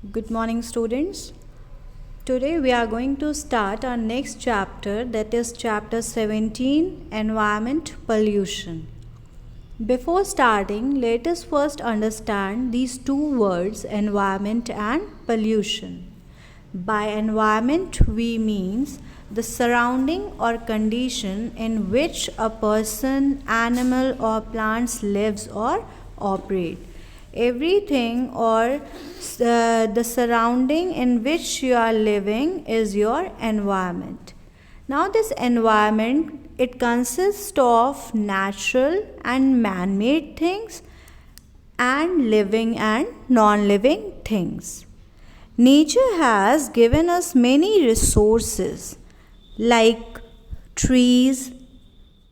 Good morning, students. Today we are going to start our next chapter, that is chapter 17, Environment Pollution. Before starting, let us first understand these two words, environment and pollution. By environment, we means the surrounding or condition in which a person, animal or plants lives or operate. Everything or the surrounding in which you are living is your environment. Now this environment, it consists of natural and man-made things and living and non-living things. Nature has given us many resources like trees,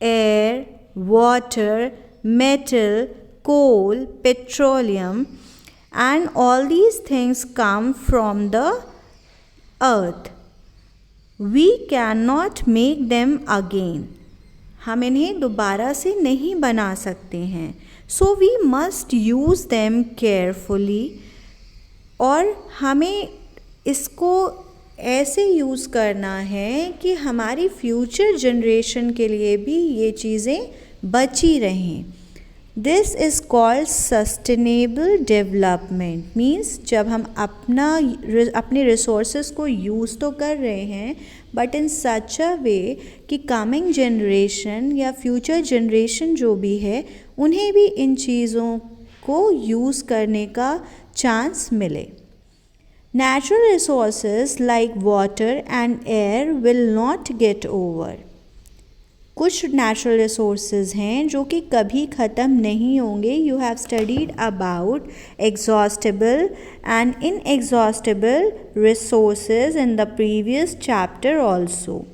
air, water, metal, coal, petroleum, and all these things come from the earth. We cannot make them again. हम इन्हें दोबारा से नहीं बना सकते हैं. So we must use them carefully. और हमें इसको ऐसे यूज़ करना है कि हमारी फ्यूचर जनरेशन के लिए भी ये चीज़ें बची रहें. This is called sustainable development. Means जब हम अपने रिसोर्सेज को यूज़ तो कर रहे हैं बट इन सच अ वे कि कमिंग जनरेशन या फ्यूचर जनरेशन जो भी है उन्हें भी इन चीज़ों को यूज़ करने का चांस मिले. Natural resources like water and air will not get over. कुछ natural resources हैं जो कि कभी ख़त्म नहीं होंगे. You have studied about exhaustible and inexhaustible resources in the previous chapter also.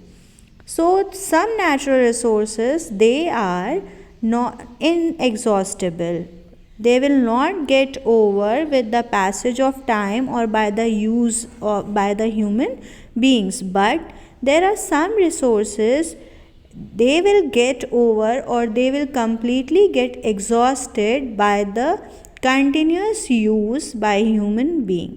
So some natural resources, they are not inexhaustible. They will not get over with the passage of time or by the use of by the human beings. But there are some resources, they will get over or they will completely get exhausted by the continuous use by human being.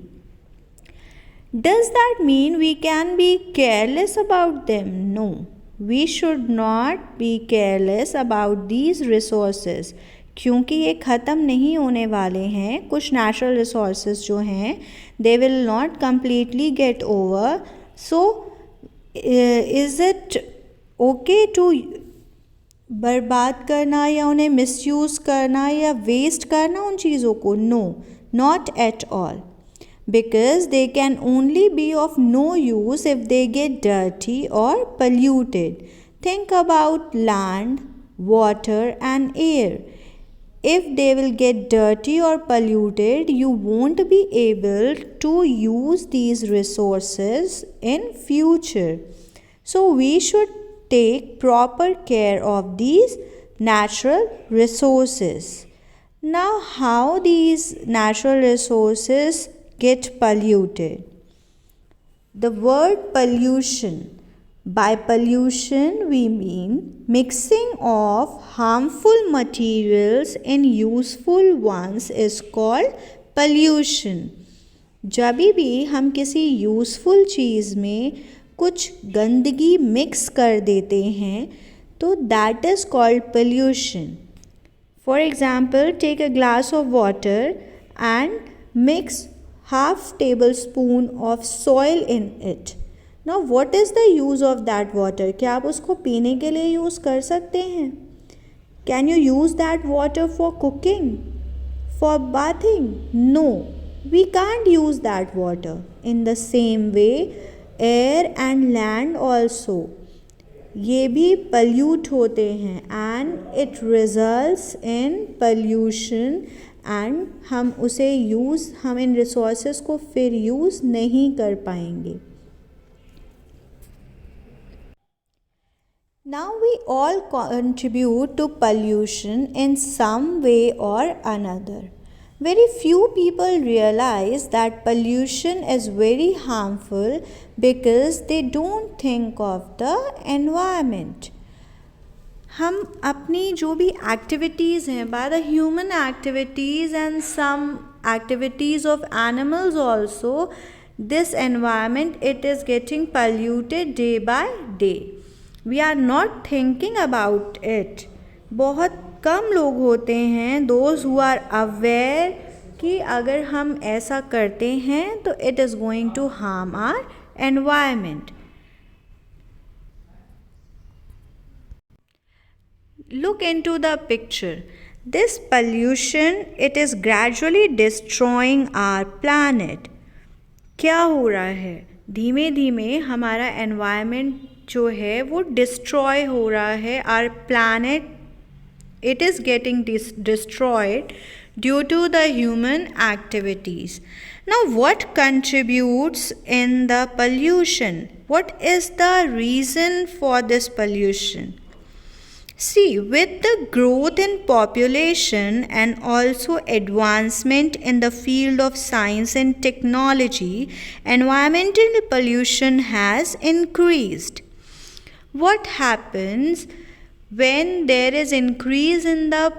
Does that mean we can be careless about them? No. We should not be careless about these resources. क्योंकि ये ख़त्म नहीं होने वाले हैं. कुछ natural resources जो हैं they will not completely get over. So is it okay to बर्बाद करना या उन्हें मिसयूज़ करना या वेस्ट करना उन चीज़ों को? No, not at all, because they can only be of no use if they get dirty or polluted. Think about land, water and air. If they will get dirty or polluted, you won't be able to use these resources in future. So we should take proper care of these natural resources. Now, how these natural resources get polluted? The word pollution. By pollution we mean mixing of harmful materials in useful ones is called pollution. जब भी हम किसी useful चीज़ में कुछ गंदगी mix कर देते हैं तो that is called pollution. For example, take a glass of water and mix half tablespoon of soil in it. Now what is the use of that water? क्या आप उसको पीने के लिए यूज़ कर सकते हैं? Can you use that water for cooking? For bathing? No, we can't use that water. In the same way, air and land also, ये भी pollute होते हैं and it results in pollution and हम इन resources को फिर use नहीं कर पाएंगे. Now we all contribute to pollution in some way or another. Very few people realize that pollution is very harmful because they don't think of the environment. हम अपनी जो भी एक्टिविटीज़ हैं, by the human activities and some activities of animals also, this environment, it is getting polluted day by day. We are not thinking about it. बहुत कम लोग होते हैं those who are aware कि अगर हम ऐसा करते हैं तो it is going to harm our environment. Look into the picture. This pollution, it is gradually destroying our planet. क्या हो रहा है? धीमे धीमे हमारा environment जो है वो destroy हो रहा है. Our planet, it is getting destroyed due to the human activities. Now, what contributes in the pollution? What is the reason for this pollution? See, with the growth in population and also advancement in the field of science and technology, environmental pollution has increased. What happens when there is increase in the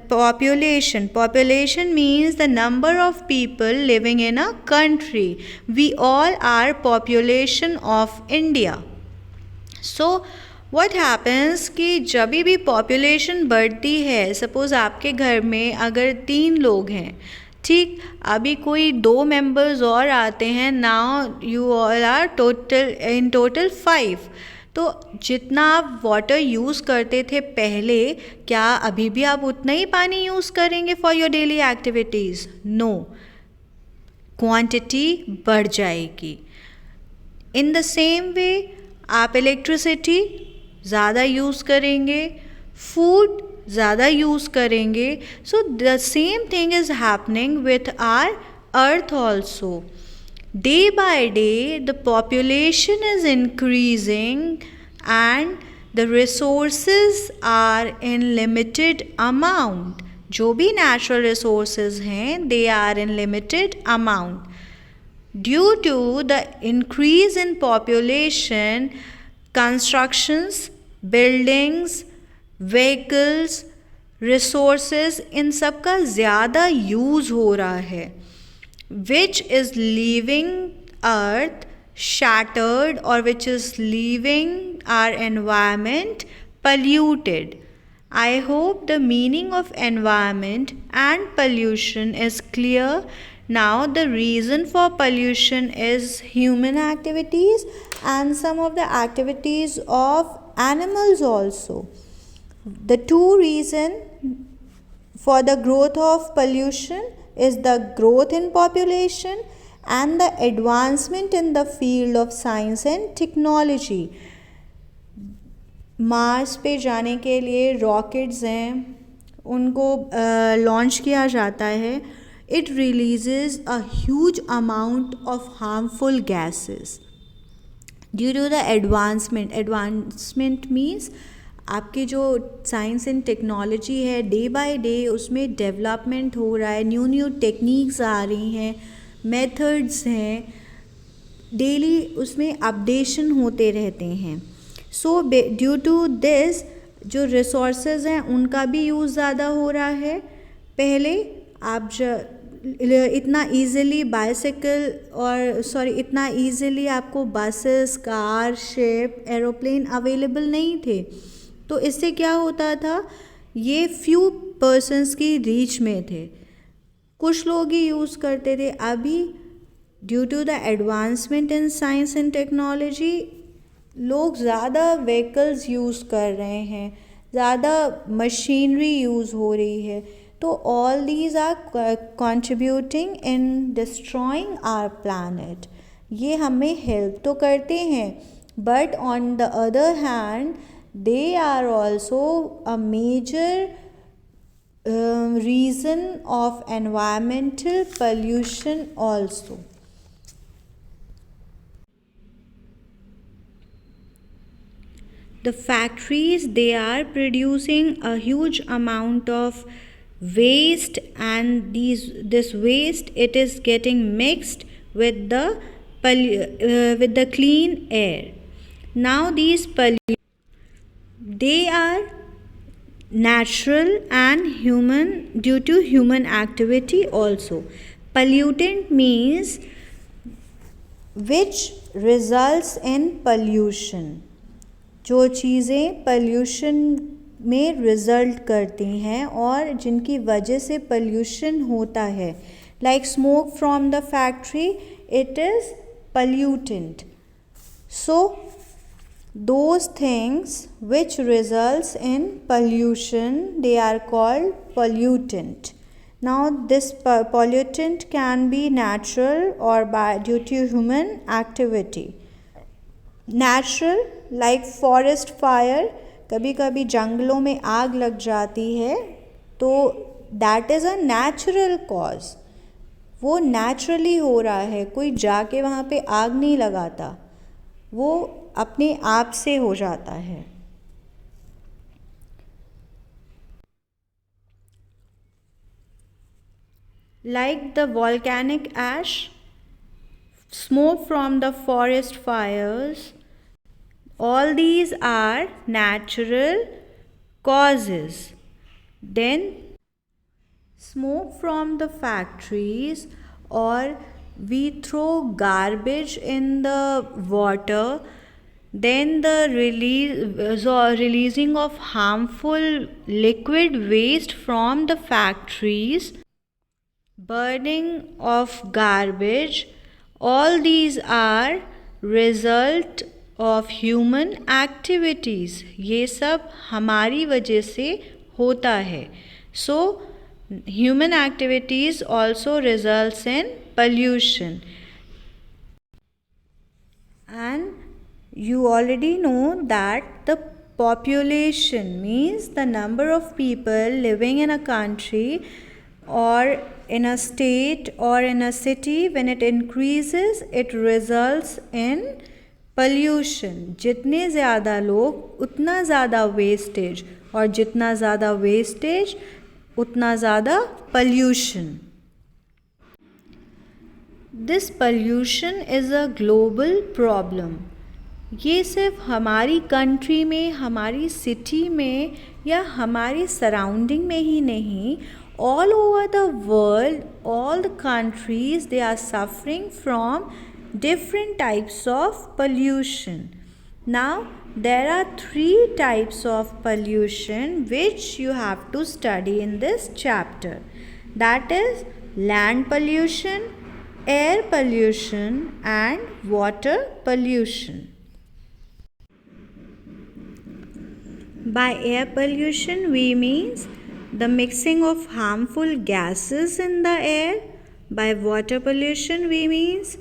population? Population means the number of people living in a country. We all are population of India. So what happens कि जब भी population बढ़ती है, suppose आपके घर में अगर 3 लोग हैं, ठीक, अभी कोई 2 members और आते हैं, now you all are total 5. तो जितना आप वाटर यूज़ करते थे पहले, क्या अभी भी आप उतना ही पानी यूज़ करेंगे for your daily activities? No, quantity बढ़ जाएगी. इन द सेम वे आप इलेक्ट्रिसिटी ज़्यादा यूज़ करेंगे, फूड ज़्यादा यूज़ करेंगे. So the same thing is happening with our earth also. Day by day, the population is increasing and the resources are in limited amount. जो भी natural resources हैं, they are in limited amount. Due to the increase in population, constructions, buildings, vehicles, resources, इन सब का ज़्यादा use हो रहा है, which is leaving earth shattered, or which is leaving our environment polluted. I hope the meaning of environment and pollution is clear. Now the reason for pollution is human activities and some of the activities of animals also. The two reasons for the growth of pollution is the growth in population and the advancement in the field of science and technology. Mars पे जाने के लिए rockets हैं, उनको launch किया जाता है. It releases a huge amount of harmful gases due to the advancement. Advancement means आपकी जो साइंस एंड टेक्नोलॉजी है, डे बाय डे उसमें डेवलपमेंट हो रहा है, न्यू टेक्निक्स आ रही हैं, मेथड्स हैं, डेली उसमें अपडेशन होते रहते हैं. सो ड्यू टू दिस जो रिसोर्सेज हैं उनका भी यूज़ ज़्यादा हो रहा है. पहले आप इतना ईज़िली बाइसिकल और इतना ईज़िली आपको buses, car, ship, aeroplane available नहीं थे. तो इससे क्या होता था, ये फ्यू पर्सन्स की रीच में थे, कुछ लोग ही यूज़ करते थे. अभी due to the advancement in science and technology लोग ज़्यादा व्हीकल्स यूज़ कर रहे हैं, ज़्यादा मशीनरी यूज़ हो रही है. तो all these are contributing in destroying our planet. ये हमें हेल्प तो करते हैं, but on the other hand they are also a major reason of environmental pollution also. The factories, they are producing a huge amount of waste, and this waste, it is getting mixed with the clean air. Now these they are natural and human due to human activity also. Pollutant means which results in pollution. जो चीज़ें pollution में result करती हैं और जिनकी वजह से pollution होता है, like smoke from the factory, it is pollutant. So those things which results in pollution, they are called pollutant. Now this pollutant can be natural or due to human activity. Natural like forest fire, कभी कभी जंगलों में आग लग जाती है तो that is a natural cause. वो naturally हो रहा है, कोई जाके वहाँ पे आग नहीं लगाता, वो अपने आप से हो जाता है. Like the volcanic ash, smoke from the forest fires, all these are natural causes. Then smoke from the factories, or we throw garbage in the water, then the releasing of harmful liquid waste from the factories, burning of garbage, all these are result of human activities. ये सब हमारी वजह से होता है. So human activities also results in pollution. And you already know that the population means the number of people living in a country or in a state or in a city, when it increases, it results in pollution. जितने ज़्यादा लोग उतना ज़्यादा wastage, और जितना ज़्यादा wastage उतना ज़्यादा pollution. This pollution is a global problem. ये सिर्फ हमारी कंट्री में, हमारी सिटी में या हमारी सराउंडिंग में ही नहीं, all over the world, all the countries, they are suffering from different types of pollution. Now there are 3 types of pollution which you have to study in this chapter. That is land pollution, air pollution and water pollution. By air pollution we means the mixing of harmful gases in the air. By water pollution we means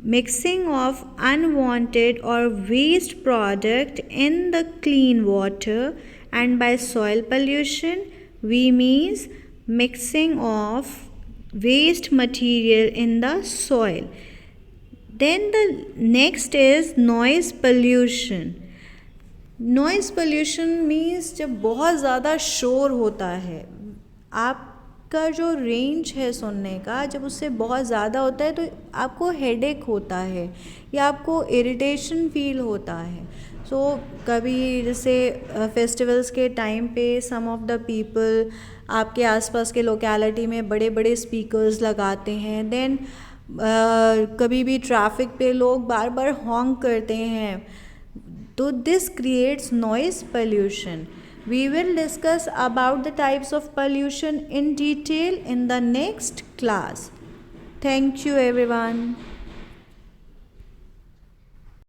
mixing of unwanted or waste product in the clean water. And by soil pollution we means mixing of waste material in the soil. Then the next is noise pollution. Noise pollution means जब बहुत ज़्यादा शोर होता है, आपका जो range है सुनने का जब उससे बहुत ज़्यादा होता है तो आपको हेडेक होता है या आपको इरिटेशन फील होता है. सो कभी जैसे फेस्टिवल्स के टाइम पे सम ऑफ द पीपल आपके आसपास के लोकेलिटी में बड़े बड़े स्पीकर्स लगाते हैं. देन कभी भी ट्रैफिक पे लोग बार बार हॉन्क करते हैं. So this creates noise pollution. We will discuss about the types of pollution in detail in the next class. Thank you everyone.